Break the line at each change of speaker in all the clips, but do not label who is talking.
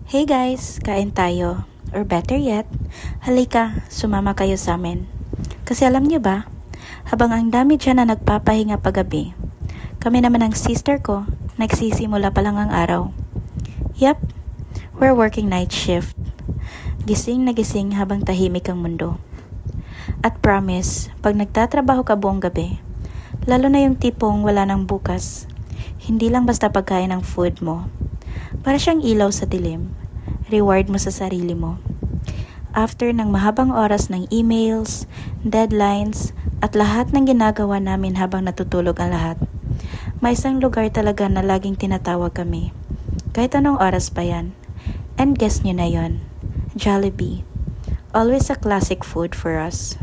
Hey guys, kain tayo. Or better yet, halika, sumama kayo sa amin. Kasi alam niyo ba, habang ang dami dyan na nagpapahinga paggabi, kami naman ang sister ko, nagsisimula pa lang ang araw. Yep, we're working night shift. Gising na gising habang tahimik ang mundo. At promise, pag nagtatrabaho ka buong gabi, lalo na yung tipong wala nang bukas, hindi lang basta pagkain ng food mo. Para siyang ilaw sa dilim, reward mo sa sarili mo. After ng mahabang oras ng emails, deadlines, at lahat ng ginagawa namin habang natutulog ang lahat, may isang lugar talaga na laging tinatawag kami. Kahit anong oras pa yan. And guess nyo na yon, Jollibee. Always a classic food for us.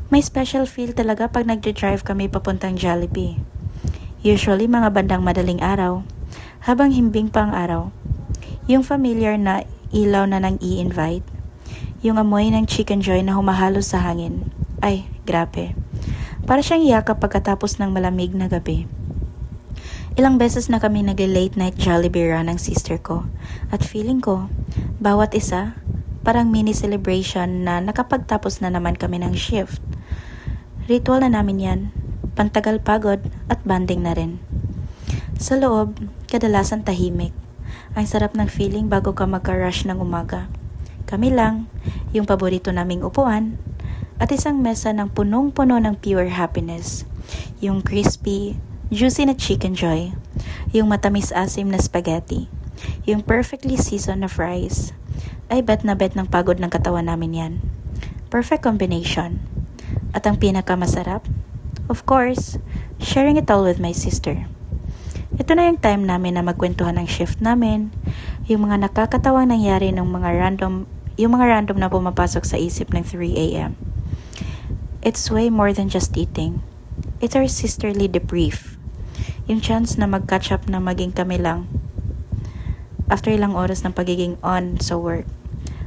May special feel talaga pag nagddrive kami papuntang Jollibee. Usually mga bandang madaling araw, habang himbing pa ang araw. Yung familiar na ilaw na nang i-invite. Yung amoy ng Chicken Joy na humahalo sa hangin. Ay, grabe. Para siyang yakap pagkatapos ng malamig na gabi. Ilang beses na kami nag-late night Jollibee run ng sister ko. At feeling ko, bawat isa, parang mini celebration na nakapagtapos na naman kami ng shift. Ritual na namin yan. Pantagal pagod at banding na rin. Sa loob, kadalasan tahimik. Ang sarap ng feeling bago ka magka-rush ng umaga. Kami lang, yung paborito naming upuan, at isang mesa ng punong-puno ng pure happiness. Yung crispy, juicy na Chicken Joy, yung matamis-asim na spaghetti, yung perfectly seasoned na fries. Ay bet na bet ng pagod ng katawan namin yan. Perfect combination. At ang pinakamasarap, of course, sharing it all with my sister. Ito na yung time namin na magkwentuhan ng shift namin, yung mga nakakatawang nangyari ng mga random na pumapasok sa isip ng 3 a.m. It's way more than just eating. It's our sisterly debrief. Yung chance na mag-catch up na maging kami lang after ilang oras ng pagiging on sa work.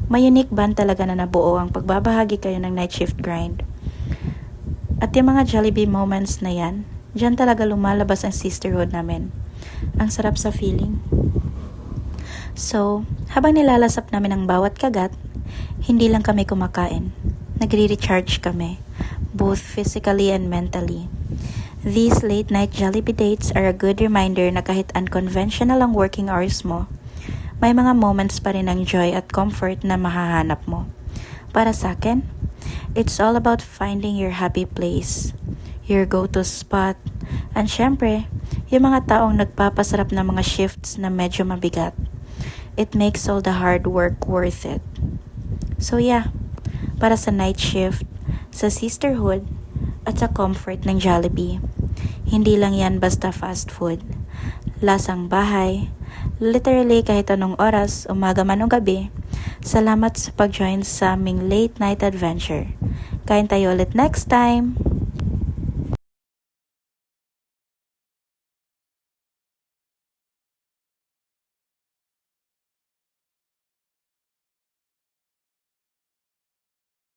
May unique bond talaga na nabuo ang pagbabahagi kayo ng night shift grind. At yung mga Jollibee moments na yan, diyan talaga lumalabas ang sisterhood namin. Ang sarap sa feeling. So, habang nilalasap namin ang bawat kagat, hindi lang kami kumakain. Nagre-recharge kami, both physically and mentally. These late night Jollibee dates are a good reminder na kahit unconventional ang working hours mo, may mga moments pa rin ng joy at comfort na mahahanap mo. Para sa akin, it's all about finding your happy place, your go-to spot, and syempre, yung mga taong nagpapasarap ng mga shifts na medyo mabigat. It makes all the hard work worth it. So yeah, para sa night shift, sa sisterhood, at sa comfort ng Jollibee, hindi lang yan basta fast food. Lasang bahay, literally kahit anong oras, umaga man o gabi. Salamat sa pag-join sa aming late night adventure. Kain tayo ulit next time!